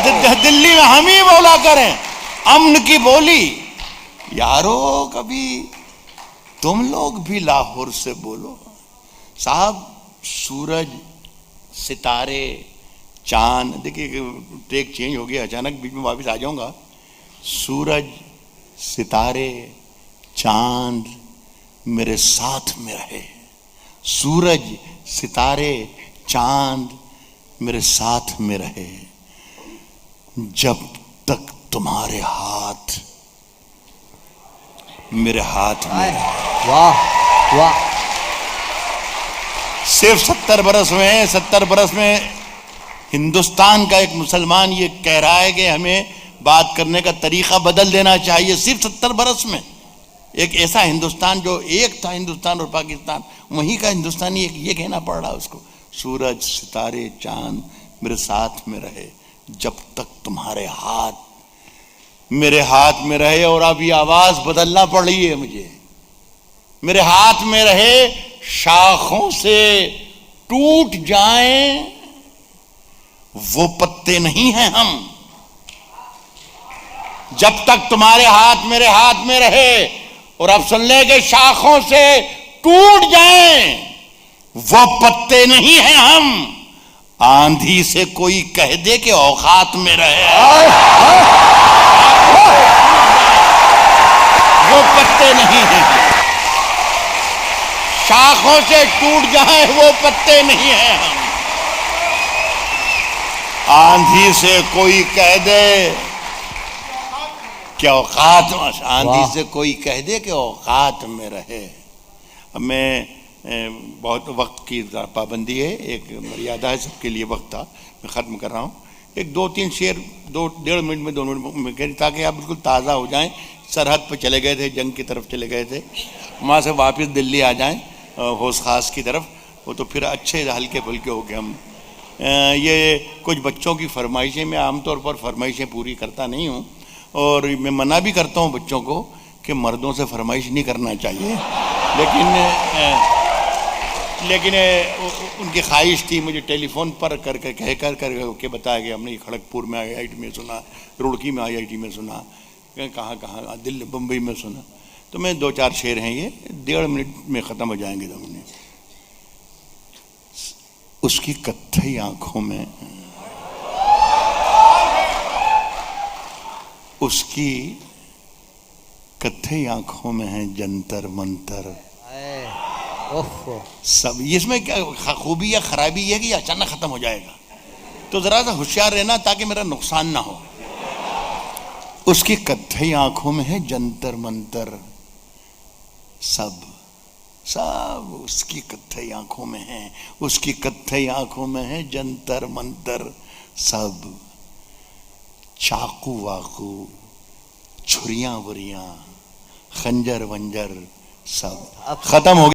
दिल्ली में हम ही बोला करें अमन की बोली। यारो कभी तुम लोग भी लाहौर से बोलो साहब। सूरज, सितारे, चांद, देखिए टेक चेंज हो गया अचानक, बीच में वापस आ जाऊंगा। सूरज, सितारे, चांद मेरे साथ में रहे। सूरज, सितारे, चांद मेरे साथ में रहे जब तक तुम्हारे हाथ मेरे हाथ में। वाह वाह। सिर्फ 70 बरस में 70 बरस में हिंदुस्तान का एक मुसलमान ये कह रहा है कि हमें बात करने का तरीका बदल देना चाहिए। सिर्फ 70 बरस में एक ऐसा हिंदुस्तान जो एक था, हिंदुस्तान और पाकिस्तान, वहीं का हिंदुस्तानी एक ये कहना पड़ रहा है उसको, सूरज, सितारे, चांद मेरे साथ में रहे जब तक तुम्हारे हाथ मेरे हाथ में रहे। और अब ये आवाज बदलना पड़ रही है मुझे। मेरे हाथ में रहे, शाखों से टूट जाएं वो पत्ते नहीं हैं हम। जब तक तुम्हारे हाथ मेरे हाथ में रहे, और अब सुन ले कि शाखों से टूट जाएं वो पत्ते नहीं हैं हम। आंधी से कोई कह दे कि औकात में रहे, वो पत्ते नहीं हैं। शाखों से टूट जाए वो पत्ते नहीं हैं हम। आंधी से कोई कह दे कि औकात, आंधी से कोई कह दे कि औकात में रहे। अब मैं बहुत वक्त की पाबंदी है, एक मर्यादा है, सबके लिए वक्त था, मैं ख़त्म कर रहा हूँ। एक 2-3 शेर 1.5 मिनट में 2 मिनट में कह, ताकि आप बिल्कुल ताज़ा हो जाएं। सरहद पर चले गए थे, जंग की तरफ चले गए थे, वहाँ से वापस दिल्ली आ जाएं होश खास की तरफ, वो तो फिर अच्छे हल्के फुल्के हो गए हम। ये कुछ बच्चों की फरमाइशें, मैं आमतौर पर फरमाइशें पूरी करता नहीं हूँ, और मैं मना भी करता हूँ बच्चों को कि मर्दों से फरमाइश नहीं करना चाहिए, लेकिन उनकी ख्वाहिश थी। मुझे टेलीफोन पर करके कह कर बताया गया, हमने खड़गपुर में IIT में सुना, रुड़की में IIT में सुना, कहाँ दिल्ली बम्बई में सुना। तो मैं 2-4 शेर हैं, ये 1.5 मिनट में ख़त्म हो जाएंगे। तो हमने उसकी कत्थई आंखों में, उसकी कत्थई आंखों में है जंतर मंतर सब। इसमें क्या खूबी या खराबी है कि ये अचानक खत्म हो जाएगा, तो जरा सा होशियार रहना ताकि मेरा नुकसान ना हो। उसकी कत्थई आंखों में है जंतर मंतर सब, सब उसकी कत्थई आंखों में है, उसकी कत्थई आंखों में है जंतर मंतर सब। चाकू वाकू, छुरियां वुरियां, खंजर वंजर सब खत्म हो गया।